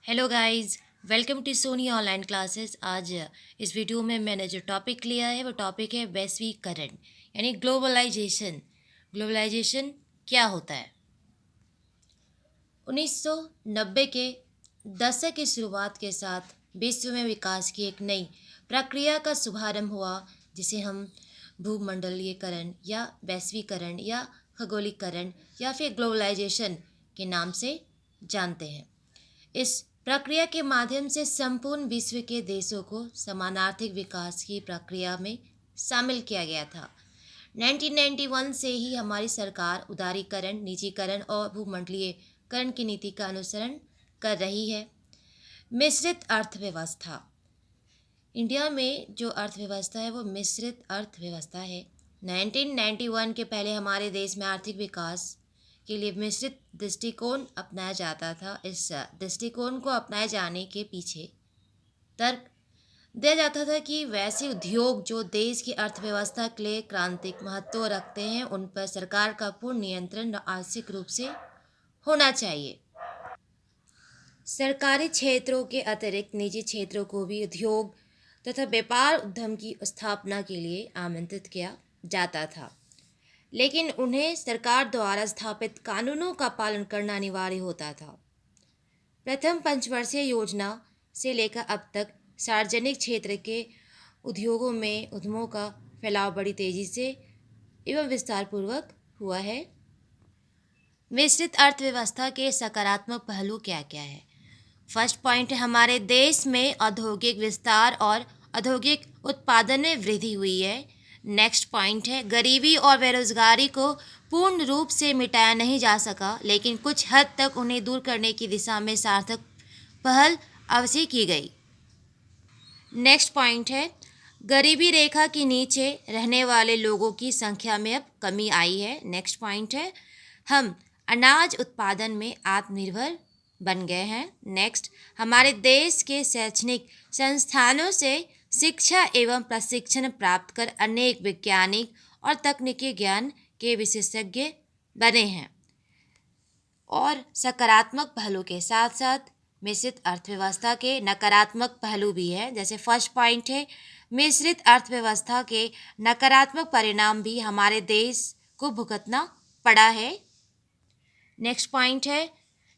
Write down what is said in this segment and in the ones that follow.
Hello guys, welcome to Soni online classes. आज इस video में मैंने जो टॉपिक लिया है वो टॉपिक है वैश्वीकरण यानी ग्लोबलाइजेशन। ग्लोबलाइजेशन क्या होता है? 1990 के दशक की शुरुआत के साथ विश्व में विकास की एक नई प्रक्रिया का शुभारंभ हुआ, जिसे हम भूमंडलीयकरण या वैश्वीकरण या खगोलीकरण या फिर ग्लोबलाइजेशन के नाम से जानते हैं। इस प्रक्रिया के माध्यम से संपूर्ण विश्व के देशों को समान आर्थिक विकास की प्रक्रिया में शामिल किया गया था। 1991 से ही हमारी सरकार उदारीकरण, निजीकरण और भूमंडलीयकरण की नीति का अनुसरण कर रही है। मिश्रित अर्थव्यवस्था। इंडिया में जो अर्थव्यवस्था है वो मिश्रित अर्थव्यवस्था है। 1991 के पहले हमारे देश में आर्थिक विकास के लिए मिश्रित दृष्टिकोण अपनाया जाता था। इस दृष्टिकोण को अपनाए जाने के पीछे तर्क दिया जाता था कि वैसे उद्योग जो देश की अर्थव्यवस्था के लिए क्रांतिक महत्व रखते हैं, उन पर सरकार का पूर्ण नियंत्रण आवश्यक रूप से होना चाहिए। सरकारी क्षेत्रों के अतिरिक्त निजी क्षेत्रों को भी उद्योग तथा व्यापार उद्यम की स्थापना के लिए आमंत्रित किया जाता था, लेकिन उन्हें सरकार द्वारा स्थापित कानूनों का पालन करना अनिवार्य होता था। प्रथम पंचवर्षीय योजना से लेकर अब तक सार्वजनिक क्षेत्र के उद्योगों में उद्यमों का फैलाव बड़ी तेजी से एवं विस्तारपूर्वक हुआ है। मिश्रित अर्थव्यवस्था के सकारात्मक पहलू क्या क्या है? फर्स्ट पॉइंट है, हमारे देश में औद्योगिक विस्तार और औद्योगिक उत्पादन में वृद्धि हुई है। नेक्स्ट पॉइंट है, गरीबी और बेरोजगारी को पूर्ण रूप से मिटाया नहीं जा सका, लेकिन कुछ हद तक उन्हें दूर करने की दिशा में सार्थक पहल अवश्य की गई। नेक्स्ट पॉइंट है, गरीबी रेखा के नीचे रहने वाले लोगों की संख्या में अब कमी आई है। नेक्स्ट पॉइंट है, हम अनाज उत्पादन में आत्मनिर्भर बन गए हैं। नेक्स्ट, हमारे देश के शैक्षणिक संस्थानों से शिक्षा एवं प्रशिक्षण प्राप्त कर अनेक वैज्ञानिक और तकनीकी ज्ञान के विशेषज्ञ बने हैं। और सकारात्मक पहलू के साथ साथ मिश्रित अर्थव्यवस्था के नकारात्मक पहलू भी हैं। जैसे फर्स्ट पॉइंट है, मिश्रित अर्थव्यवस्था के नकारात्मक परिणाम भी हमारे देश को भुगतना पड़ा है। नेक्स्ट पॉइंट है,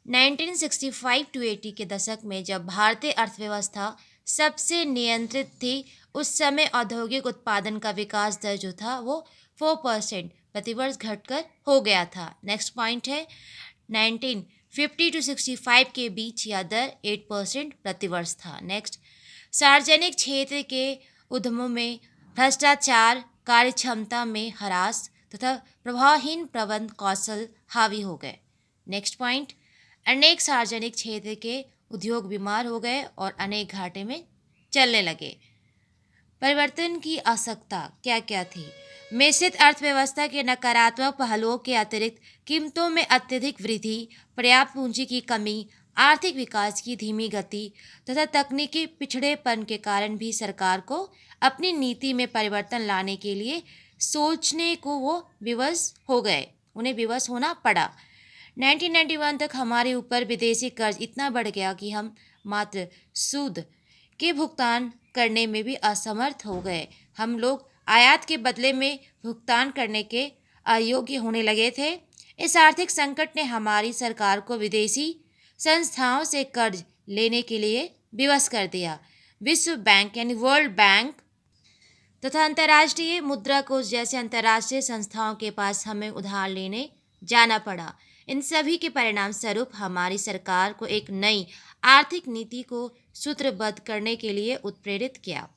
1965 टू 80 के दशक में जब भारतीय अर्थव्यवस्था सबसे नियंत्रित थी, उस समय औद्योगिक उत्पादन का विकास दर जो था वो 4% प्रतिवर्ष घटकर हो गया था। नेक्स्ट पॉइंट है, 1950 टू 65 के बीच यह दर 8% प्रतिवर्ष था। नेक्स्ट, सार्वजनिक क्षेत्र के उद्यमों में भ्रष्टाचार, कार्यक्षमता में ह्रास तथा प्रभावहीन प्रबंध कौशल हावी हो गए। नेक्स्ट पॉइंट, अनेक सार्वजनिक क्षेत्र के उद्योग बीमार हो गए और अनेक घाटे में चलने लगे। परिवर्तन की आवश्यकता क्या क्या थी? मिश्रित अर्थव्यवस्था के नकारात्मक पहलुओं के अतिरिक्त कीमतों में अत्यधिक वृद्धि, पर्याप्त पूंजी की कमी, आर्थिक विकास की धीमी गति तथा तकनीकी पिछड़ेपन के कारण भी सरकार को अपनी नीति में परिवर्तन लाने के लिए सोचने को वो विवश हो गए, उन्हें विवश होना पड़ा। 1991 तक हमारे ऊपर विदेशी कर्ज इतना बढ़ गया कि हम मात्र सूद के भुगतान करने में भी असमर्थ हो गए। हम लोग आयात के बदले में भुगतान करने के अयोग्य होने लगे थे। इस आर्थिक संकट ने हमारी सरकार को विदेशी संस्थाओं से कर्ज लेने के लिए विवश कर दिया। विश्व बैंक यानी वर्ल्ड बैंक तथा अंतर्राष्ट्रीय मुद्रा कोष जैसे अंतर्राष्ट्रीय संस्थाओं के पास हमें उधार लेने जाना पड़ा। इन सभी के परिणाम स्वरूप हमारी सरकार को एक नई आर्थिक नीति को सूत्रबद्ध करने के लिए उत्प्रेरित किया।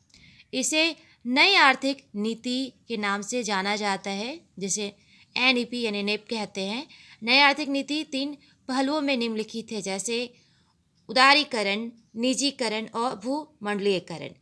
इसे नई आर्थिक नीति के नाम से जाना जाता है, जिसे एनईपी यानी नेप कहते हैं। नई आर्थिक नीति 3 पहलुओं में निम्नलिखित है, जैसे उदारीकरण, निजीकरण और भूमंडलीयकरण।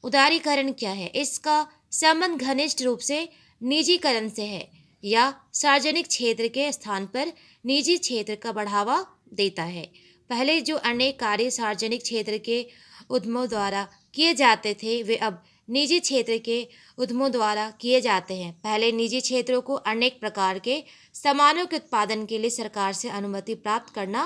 उदारीकरण क्या है? इसका संबंध घनिष्ठ रूप से निजीकरण से है, या सार्वजनिक क्षेत्र के स्थान पर निजी क्षेत्र का बढ़ावा देता है। पहले जो अनेक कार्य सार्वजनिक क्षेत्र के उद्यमों द्वारा किए जाते थे, वे अब निजी क्षेत्र के उद्यमों द्वारा किए जाते हैं। पहले निजी क्षेत्रों को अनेक प्रकार के सामानों के उत्पादन के लिए सरकार से अनुमति प्राप्त करना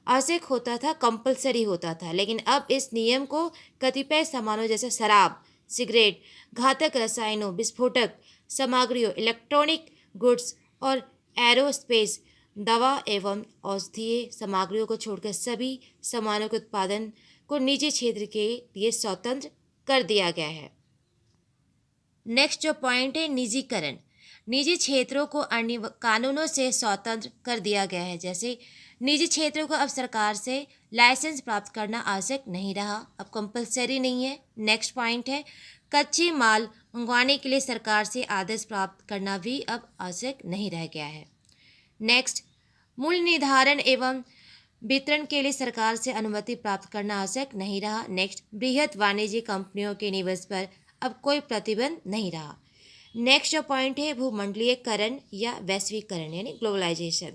आवश्यक होता था, कंपलसरी होता था। लेकिन अब इस नियम को कतिपय सामानों जैसे शराब, सिगरेट, घातक रसायनों, विस्फोटक सामग्रियों, इलेक्ट्रॉनिक गुड्स और एरोस्पेस, दवा एवं औषधीय सामग्रियों को छोड़कर सभी सामानों के उत्पादन को निजी क्षेत्र के लिए स्वतंत्र कर दिया गया है। नेक्स्ट जो पॉइंट है, निजीकरण। निजी क्षेत्रों को अन्य कानूनों से स्वतंत्र कर दिया गया है। जैसे निजी क्षेत्रों को अब सरकार से लाइसेंस प्राप्त करना आवश्यक नहीं रहा, अब कंपलसरी नहीं है। नेक्स्ट पॉइंट है, कच्चे माल मंगवाने के लिए सरकार से आदेश प्राप्त करना भी अब आवश्यक नहीं रह गया है। नेक्स्ट, मूल्य निर्धारण एवं वितरण के लिए सरकार से अनुमति प्राप्त करना आवश्यक नहीं रहा। नेक्स्ट, बृहत वाणिज्य कंपनियों के निवेश पर अब कोई प्रतिबंध नहीं रहा। नेक्स्ट जो पॉइंट है, भूमंडलीयकरण या वैश्वीकरण यानी ग्लोबलाइजेशन।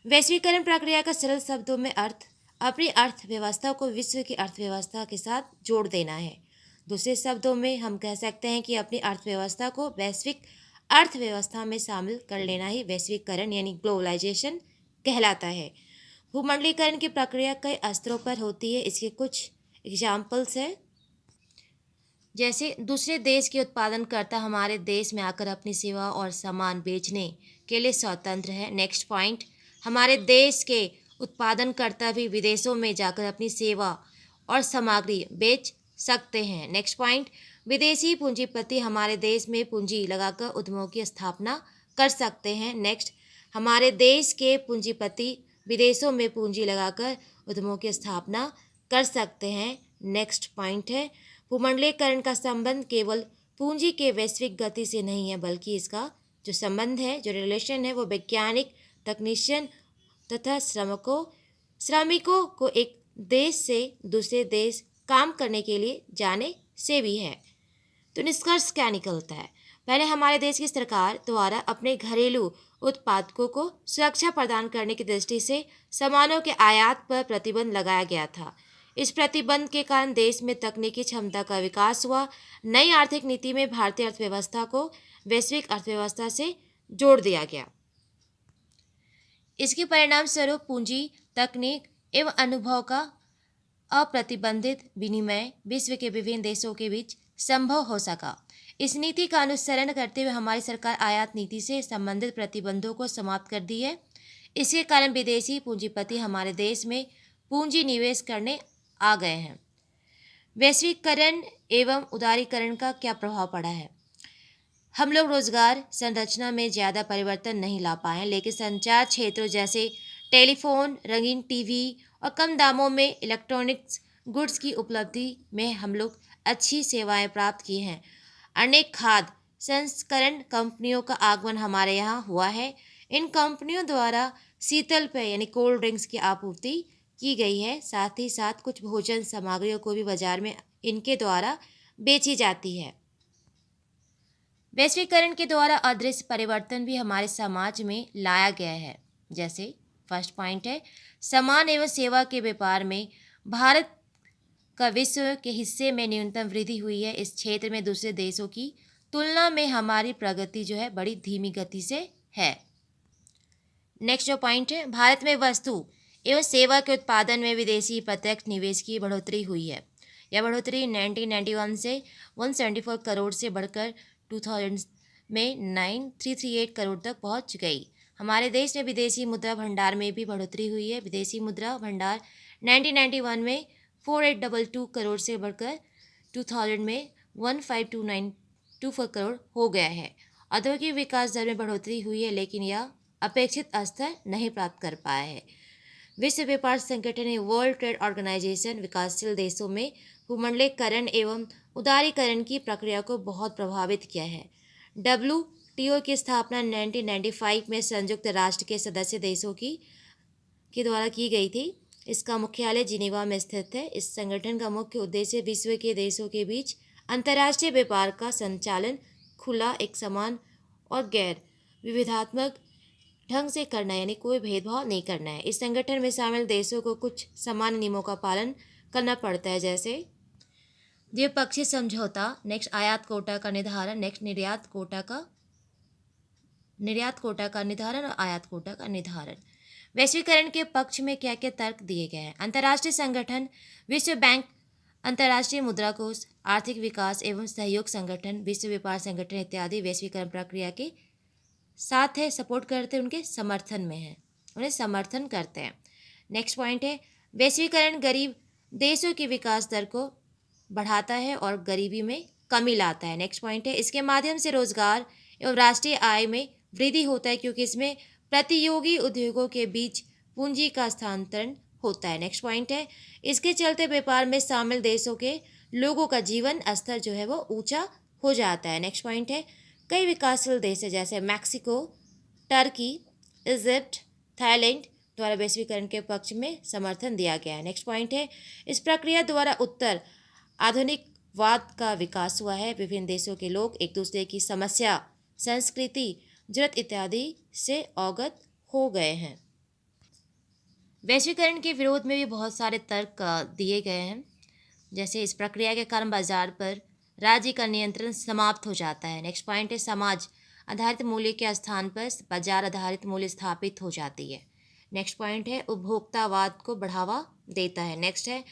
वैश्वीकरण प्रक्रिया का सरल शब्दों में अर्थ अपनी अर्थव्यवस्था को विश्व की अर्थव्यवस्था के साथ जोड़ देना है। दूसरे शब्दों में हम कह सकते हैं कि अपनी अर्थव्यवस्था को वैश्विक अर्थव्यवस्था में शामिल कर लेना ही वैश्वीकरण यानी ग्लोबलाइजेशन कहलाता है। भूमंडलीकरण की प्रक्रिया कई स्तरों पर होती है। इसके कुछ एग्जाम्पल्स है, जैसे दूसरे देश के उत्पादनकर्ता हमारे देश में आकर अपनी सेवा और सामान बेचने के लिए स्वतंत्र है। नेक्स्ट पॉइंट, हमारे देश के उत्पादनकर्ता भी विदेशों में जाकर अपनी सेवा और सामग्री बेच सकते हैं। नेक्स्ट पॉइंट, विदेशी पूंजीपति हमारे देश में पूंजी लगाकर उद्यमों की स्थापना कर सकते हैं। नेक्स्ट, हमारे देश के पूंजीपति विदेशों में पूंजी लगाकर उद्यमों की स्थापना कर सकते हैं। नेक्स्ट पॉइंट है, भूमंडलीकरण का संबंध केवल पूंजी के वैश्विक गति से नहीं है, बल्कि इसका जो संबंध है, जो रिलेशन है, वो वैज्ञानिक, तकनीशियन तथा श्रमिकों को एक देश से दूसरे देश काम करने के लिए जाने से भी है। तो निष्कर्ष क्या निकलता है? पहले हमारे देश की सरकार द्वारा अपने घरेलू उत्पादकों को सुरक्षा प्रदान करने की दृष्टि से सामानों के आयात पर प्रतिबंध लगाया गया था। इस प्रतिबंध के कारण देश में तकनीकी क्षमता का विकास हुआ। नई आर्थिक नीति में भारतीय अर्थव्यवस्था को वैश्विक अर्थव्यवस्था से जोड़ दिया गया। इसके परिणाम स्वरूप पूंजी, तकनीक एवं अनुभव का अप्रतिबंधित विनिमय विश्व के विभिन्न देशों के बीच संभव हो सका। इस नीति का अनुसरण करते हुए हमारी सरकार आयात नीति से संबंधित प्रतिबंधों को समाप्त कर दी है। इसके कारण विदेशी पूंजीपति हमारे देश में पूंजी निवेश करने आ गए हैं। वैश्वीकरण एवं उदारीकरण का क्या प्रभाव पड़ा है? हम लोग रोजगार संरचना में ज़्यादा परिवर्तन नहीं ला पाए, लेकिन संचार क्षेत्रों जैसे टेलीफोन, रंगीन टीवी और कम दामों में इलेक्ट्रॉनिक्स गुड्स की उपलब्धि में हम लोग अच्छी सेवाएं प्राप्त की हैं। अनेक खाद्य संस्करण कंपनियों का आगमन हमारे यहाँ हुआ है। इन कंपनियों द्वारा शीतल पेय यानी कोल्ड ड्रिंक्स की आपूर्ति की गई है। साथ ही साथ कुछ भोजन सामग्रियों को भी बाजार में इनके द्वारा बेची जाती है। वैश्वीकरण के द्वारा अदृश्य परिवर्तन भी हमारे समाज में लाया गया है। जैसे फर्स्ट पॉइंट है, सामान एवं सेवा के व्यापार में भारत का विश्व के हिस्से में न्यूनतम वृद्धि हुई है। इस क्षेत्र में दूसरे देशों की तुलना में हमारी प्रगति जो है बड़ी धीमी गति से है। नेक्स्ट जो पॉइंट है, भारत में वस्तु एवं सेवा के उत्पादन में विदेशी प्रत्यक्ष निवेश की बढ़ोतरी हुई है। यह बढ़ोतरी 1991 से 174 करोड़ से बढ़कर 2000 में 9338 करोड़ तक पहुंच गई। हमारे देश में विदेशी मुद्रा भंडार में भी बढ़ोतरी हुई है। विदेशी मुद्रा भंडार 1991 में 4822 करोड़ से बढ़कर 2000 में 152924 करोड़ हो गया है। औद्योगिक विकास दर में बढ़ोतरी हुई है, लेकिन यह अपेक्षित स्तर नहीं प्राप्त कर पाया है। विश्व व्यापार संगठन ने वर्ल्ड ट्रेड ऑर्गेनाइजेशन विकासशील देशों में भूमंडलीकरण एवं उदारीकरण की प्रक्रिया को बहुत प्रभावित किया है। WTO की स्थापना 1995 में संयुक्त राष्ट्र के सदस्य देशों के द्वारा की गई थी। इसका मुख्यालय जिनेवा में स्थित है। इस संगठन का मुख्य उद्देश्य विश्व के देशों के बीच अंतर्राष्ट्रीय व्यापार का संचालन खुला, एक समान और गैर विविधात्मक ढंग से करना, यानी कोई भेदभाव नहीं करना है। इस संगठन में शामिल देशों को कुछ सामान्य नियमों का पालन करना पड़ता है, जैसे द्विपक्षीय समझौता, नेक्स्ट आयात कोटा का निर्धारण, नेक्स्ट निर्यात कोटा का निर्धारण और आयात कोटा का निर्धारण। वैश्वीकरण के पक्ष में क्या क्या तर्क दिए गए हैं? अंतर्राष्ट्रीय संगठन, विश्व बैंक, अंतर्राष्ट्रीय मुद्रा कोष, आर्थिक विकास एवं सहयोग संगठन, विश्व व्यापार संगठन इत्यादि वैश्वीकरण प्रक्रिया के साथ है, सपोर्ट करते हैं, उनके समर्थन में है, उन्हें समर्थन करते हैं। नेक्स्ट पॉइंट है वैश्वीकरण गरीब देशों की विकास दर को बढ़ाता है और गरीबी में कमी लाता है। नेक्स्ट पॉइंट है इसके माध्यम से रोजगार एवं राष्ट्रीय आय में वृद्धि होता है क्योंकि इसमें प्रतियोगी उद्योगों के बीच पूंजी का स्थानांतरण होता है। नेक्स्ट पॉइंट है इसके चलते व्यापार में शामिल देशों के लोगों का जीवन स्तर जो है वो ऊंचा हो जाता है। नेक्स्ट पॉइंट है कई विकासशील देश है जैसे मैक्सिको, टर्की, इजिप्ट, थाईलैंड द्वारा वैश्वीकरण के पक्ष में समर्थन दिया गया है। नेक्स्ट पॉइंट है इस प्रक्रिया द्वारा उत्तर आधुनिकवाद का विकास हुआ है। विभिन्न देशों के लोग एक दूसरे की समस्या, संस्कृति, जरूरत इत्यादि से अवगत हो गए हैं। वैश्वीकरण के विरोध में भी बहुत सारे तर्क दिए गए हैं, जैसे इस प्रक्रिया के कारण बाजार पर राज्य का नियंत्रण समाप्त हो जाता है। नेक्स्ट पॉइंट है समाज आधारित मूल्य के स्थान पर बाजार आधारित मूल्य स्थापित हो जाती है। नेक्स्ट पॉइंट है उपभोक्तावाद को बढ़ावा देता है। नेक्स्ट है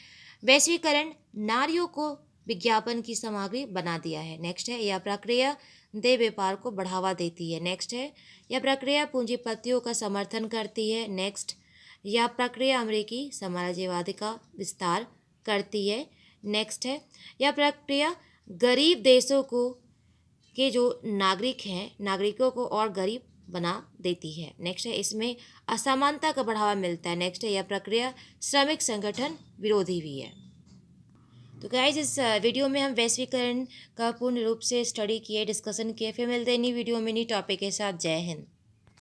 वैश्वीकरण नारियों को विज्ञापन की सामग्री बना दिया है। नेक्स्ट है यह प्रक्रिया देह व्यापार को बढ़ावा देती है। नेक्स्ट है यह प्रक्रिया पूंजीपतियों का समर्थन करती है। नेक्स्ट यह प्रक्रिया अमेरिकी साम्राज्यवाद का विस्तार करती है। नेक्स्ट है यह प्रक्रिया गरीब देशों को के जो नागरिकों को और गरीब बना देती है। नेक्स्ट है इसमें असमानता का बढ़ावा मिलता है। नेक्स्ट है यह प्रक्रिया श्रमिक संगठन विरोधी भी है। तो गाइज इस वीडियो में हम वैश्वीकरण का पूर्ण रूप से स्टडी किए, डिस्कशन किए। फिर मिलते हैं नई वीडियो में नई टॉपिक के साथ। जय हिंद।